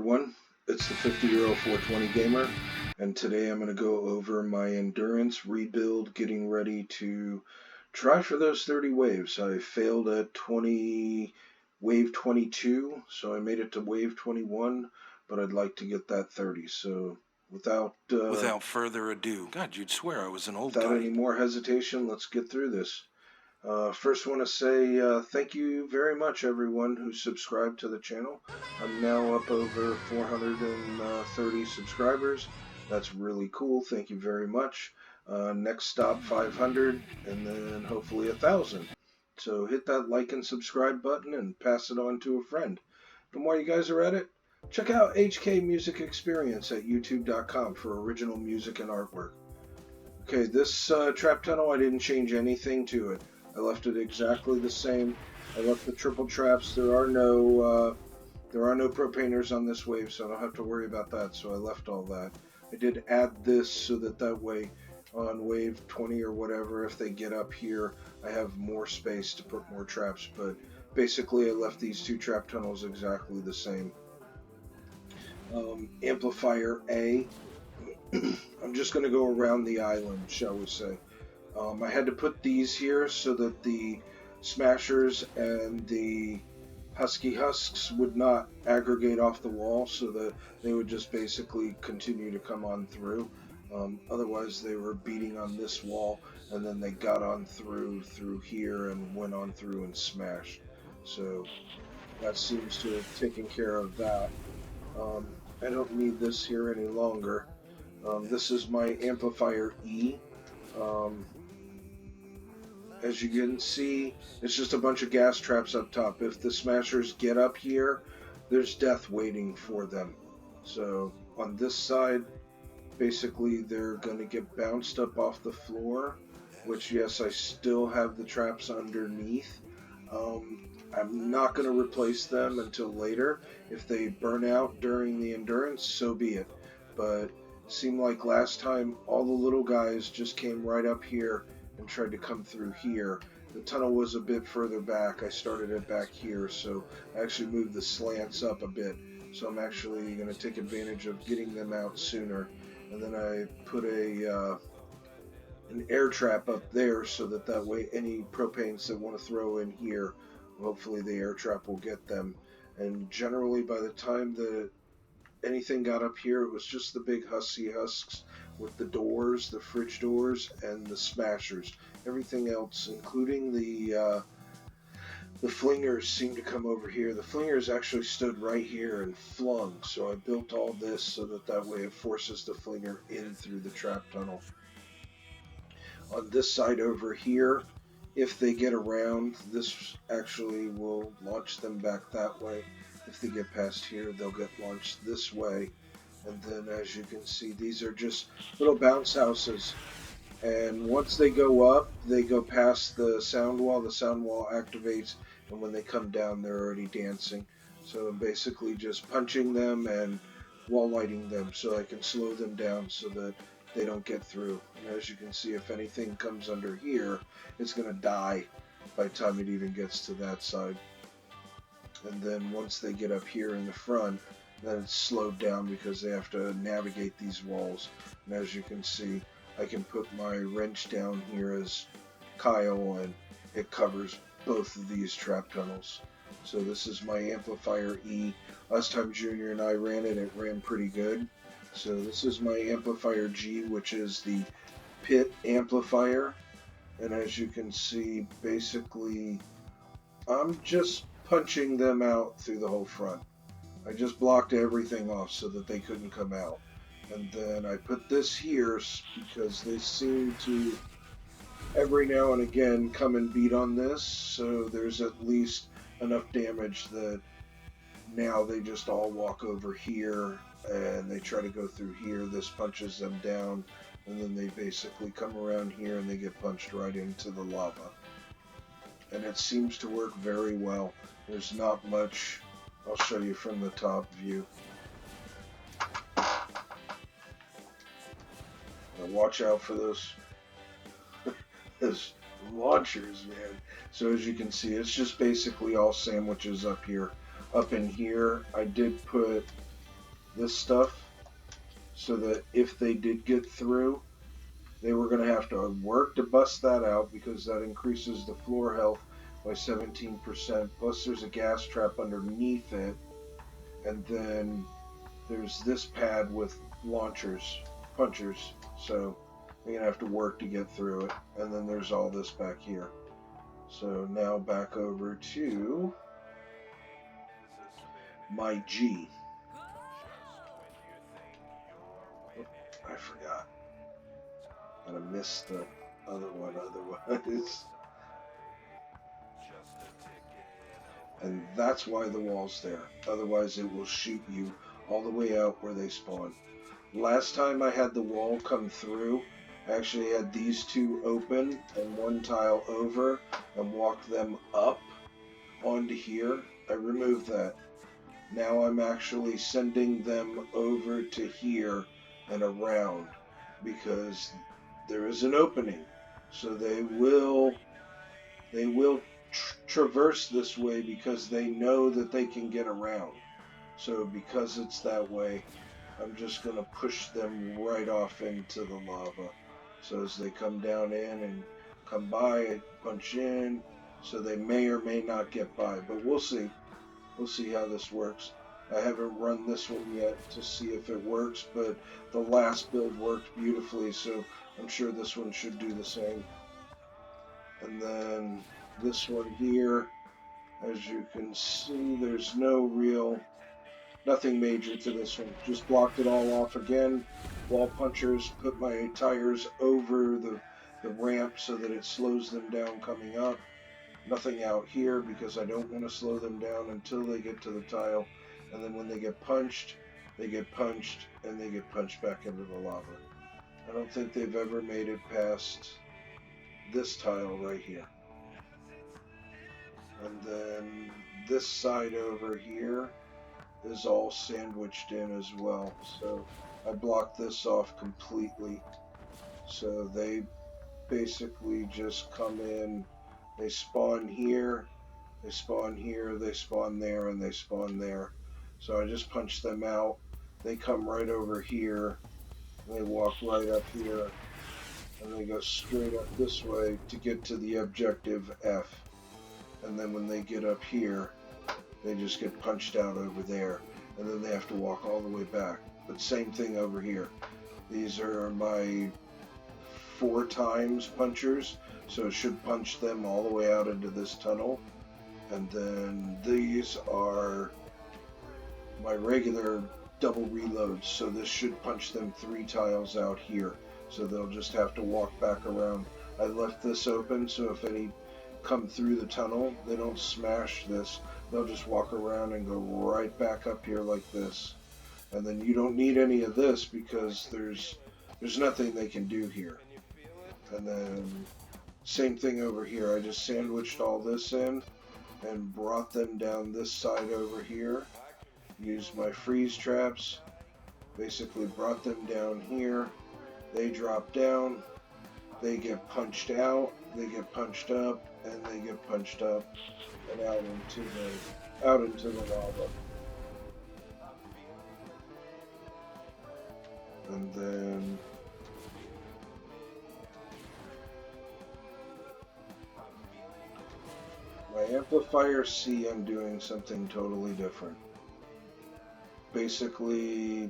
everyone, it's the 50-year-old 420 gamer, and today I'm going to go over my endurance rebuild, getting ready to try for those 30 waves. I failed at wave 22, so I made it to wave 21, but I'd like to get that 30. So without further ado, God, you'd swear I was an old without guy. any more hesitation, let's get through this. First, want to say thank you very much, everyone who subscribed to the channel. I'm now up over 430 subscribers. That's really cool. Thank you very much. Next stop, 500, and then hopefully 1,000. So hit that like and subscribe button and pass it on to a friend. And while you guys are at it, check out HK Music Experience at youtube.com for original music and artwork. Okay, this trap tunnel, I didn't change anything to it. I left it exactly the same. I left the triple traps. There are no propaners on this wave, so I don't have to worry about that. So I left all that. I did add this so that way on wave 20 or whatever, if they get up here, I have more space to put more traps. But basically, I left these two trap tunnels exactly the same. Amplifier A. I'm just going to go around the island, shall we say. I had to put these here so that the smashers and the husks would not aggregate off the wall, so that they would just basically continue to come on through. Otherwise, they were beating on this wall, and then they got on through here and went on through and smashed. So that seems to have taken care of that. I don't need this here any longer. This is my amplifier E. As you can see, it's just a bunch of gas traps up top. If the smashers get up here, there's death waiting for them. So on this side, basically they're going to get bounced up off the floor, which, yes, I still have the traps underneath. I'm not going to replace them until later. If they burn out during the endurance, so be it. But it seemed like last time all the little guys just came right up here and tried to come through here. The tunnel was a bit further back. I started it back here, so I actually moved the slants up a bit. So I'm actually going to take advantage of getting them out sooner. And then I put an air trap up there so that way any propanes that want to throw in here, hopefully the air trap will get them. And generally by the time that anything got up here, it was just the big husks with the doors, the fridge doors, and the smashers. Everything else, including the flingers, seemed to come over here. The flingers actually stood right here and flung, so I built all this so that way it forces the flinger in through the trap tunnel. On this side over here, if they get around, this actually will launch them back that way. If they get past here, they'll get launched this way. And then, as you can see, these are just little bounce houses. And once they go up, they go past the sound wall. The sound wall activates, and when they come down, they're already dancing. So I'm basically just punching them and wall lighting them so I can slow them down so that they don't get through. And as you can see, if anything comes under here, it's going to die by the time it even gets to that side. And then once they get up here in the front, then it's slowed down because they have to navigate these walls. And as you can see, I can put my wrench down here as Kyle, and it covers both of these trap tunnels. So this is my amplifier E. Last time Junior and I ran it, it ran pretty good. So this is my amplifier G, which is the pit amplifier. And as you can see, basically, I'm just punching them out through the whole front. I just blocked everything off so that they couldn't come out. And then I put this here because they seem to every now and again come and beat on this, so there's at least enough damage that now they just all walk over here and they try to go through here. This punches them down, and then they basically come around here and they get punched right into the lava. And it seems to work very well. There's not much. I'll show you from the top view. Now watch out for those launchers, man. So as you can see, it's just basically all sandwiches up here. Up in here, I did put this stuff, so that if they did get through, they were going to have to work to bust that out because that increases the floor health by 17%. Plus, there's a gas trap underneath it, and then there's this pad with launchers, punchers. So they're going to have to work to get through it. And then there's all this back here. So now back over to my G. Oh, I forgot. And I missed the other one otherwise. And that's why the wall's there. Otherwise it will shoot you all the way out where they spawn. Last time I had the wall come through, I actually had these two open and one tile over and walked them up onto here. I removed that. Now I'm actually sending them over to here and around because there is an opening. So they will traverse this way because they know that they can get around. So because it's that way, I'm just going to push them right off into the lava. So as they come down in and come by, I punch in. So they may or may not get by, but we'll see. We'll see how this works. I haven't run this one yet to see if it works, but the last build worked beautifully, so I'm sure this one should do the same. And then this one here, as you can see, there's nothing major to this one. Just blocked it all off again. Wall punchers, put my tires over the ramp so that it slows them down coming up. Nothing out here because I don't want to slow them down until they get to the tile. And then when they get punched, and they get punched back into the lava. I don't think they've ever made it past this tile right here. And then this side over here is all sandwiched in as well. So I blocked this off completely. So they basically just come in, they spawn here, they spawn here, they spawn there, and they spawn there. So I just punch them out. They come right over here, they walk right up here, and they go straight up this way to get to the objective F. And then when they get up here, they just get punched out over there, and then they have to walk all the way back. But same thing over here. These are my 4 times punchers, so it should punch them all the way out into this tunnel. And then these are my regular double reloads, so this should punch them 3 tiles out here. So they'll just have to walk back around. I left this open, so if any come through the tunnel, they don't smash this. They'll just walk around and go right back up here like this. And then you don't need any of this because there's nothing they can do here. And then same thing over here. I just sandwiched all this in and brought them down this side over here. Used my freeze traps. Basically brought them down here. They drop down. They get punched out. They get punched up, and they get punched up and out into the lava. And then my amplifier C, I'm doing something totally different. Basically,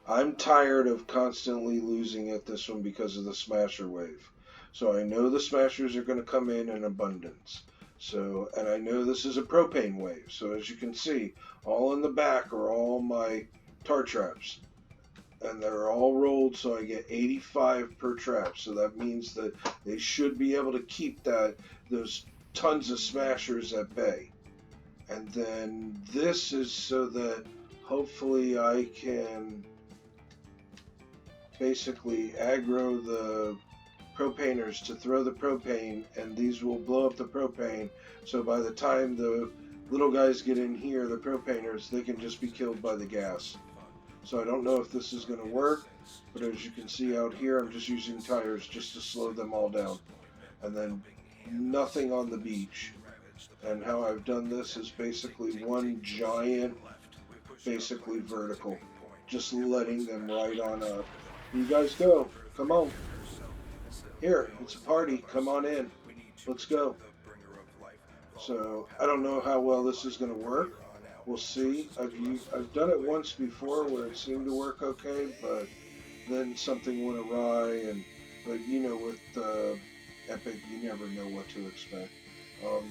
I'm tired of constantly losing at this one because of the smasher wave. So I know the smashers are going to come in abundance. So, and I know this is a propane wave. So as you can see, all in the back are all my tar traps. And they're all rolled, so I get 85 per trap. So that means that they should be able to keep those tons of smashers at bay. And then this is so that hopefully I can basically aggro the propaners to throw the propane, and these will blow up the propane. So by the time the little guys get in here, the propaners, they can just be killed by the gas. So I don't know if this is going to work, but as you can see out here, I'm just using tires just to slow them all down. And then nothing on the beach. And how I've done this is basically one giant, basically vertical. just letting them right on up. You guys go. Come on. Here, it's a party. Come on in. Let's go. So I don't know how well this is going to work. We'll see. I've done it once before where it seemed to work okay, but then something went awry. But with Epic, you never know what to expect.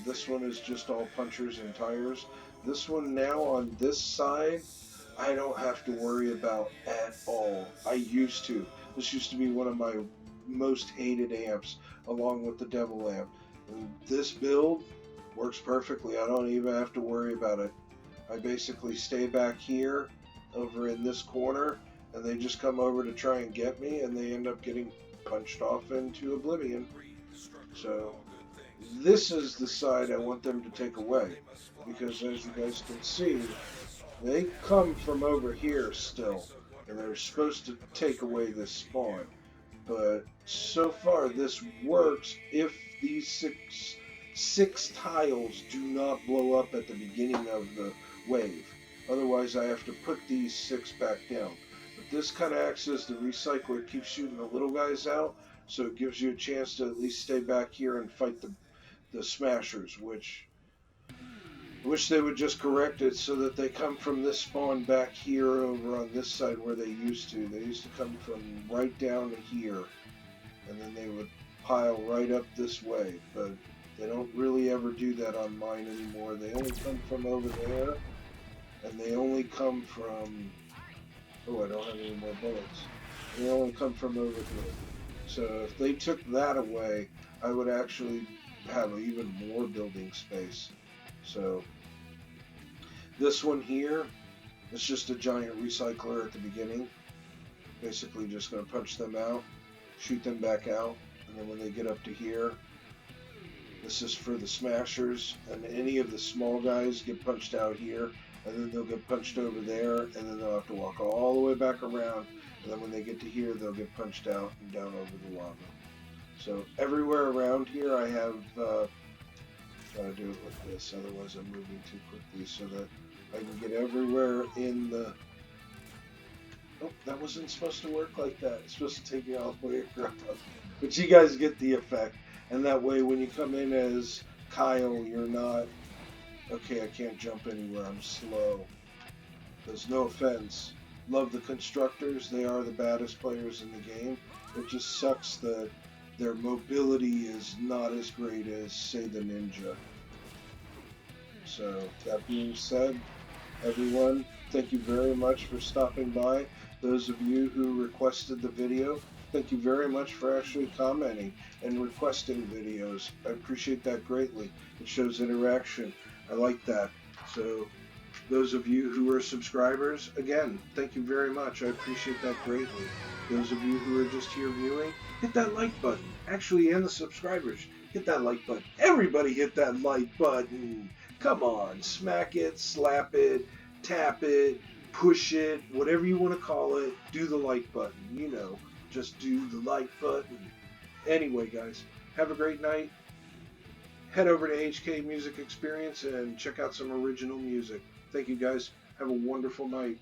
This one is just all punchers and tires. This one now on this side, I don't have to worry about at all. I used to. This used to be one of my most hated amps, along with the Devil amp. And this build works perfectly. I don't even have to worry about it. I basically stay back here, over in this corner, and they just come over to try and get me, and they end up getting punched off into oblivion. So this is the side I want them to take away, because as you guys can see, they come from over here still, and they're supposed to take away this spawn. But so far this works if these six tiles do not blow up at the beginning of the wave. Otherwise I have to put these 6 back down. But this kind of acts as the recycler. It keeps shooting the little guys out, so it gives you a chance to at least stay back here and fight the smashers, which I wish they would just correct it so that they come from this spawn back here over on this side where they used to. They used to come from right down to here, and then they would pile right up this way, but they don't really ever do that on mine anymore. They only come from over there, and they only come from... Oh, I don't have any more bullets. They only come from over here. So if they took that away, I would actually have even more building space. So this one here is just a giant recycler at the beginning. Basically just going to punch them out, shoot them back out, and then when they get up to here, this is for the smashers, and any of the small guys get punched out here, and then they'll get punched over there, and then they'll have to walk all the way back around, and then when they get to here, they'll get punched out and down over the lava. So everywhere around here I have... Try to do it with this, otherwise I'm moving too quickly, so that I can get everywhere in the... Oh, that wasn't supposed to work like that. It's supposed to take you all the way across. But you guys get the effect. And that way when you come in as Kyle, you're not... Okay, I can't jump anywhere, I'm slow. There's no offense. Love the constructors, they are the baddest players in the game. It just sucks that their mobility is not as great as, say, the Ninja. So, that being said, everyone, thank you very much for stopping by. Those of you who requested the video, thank you very much for actually commenting and requesting videos. I appreciate that greatly. It shows interaction. I like that. So, those of you who are subscribers, again, thank you very much. I appreciate that greatly. Those of you who are just here viewing, hit that like button. Actually, and the subscribers, hit that like button. Everybody hit that like button. Come on, smack it, slap it, tap it, push it, whatever you want to call it. Do the like button. You know, just do the like button. Anyway, guys, have a great night. Head over to HK Music Experience and check out some original music. Thank you, guys. Have a wonderful night.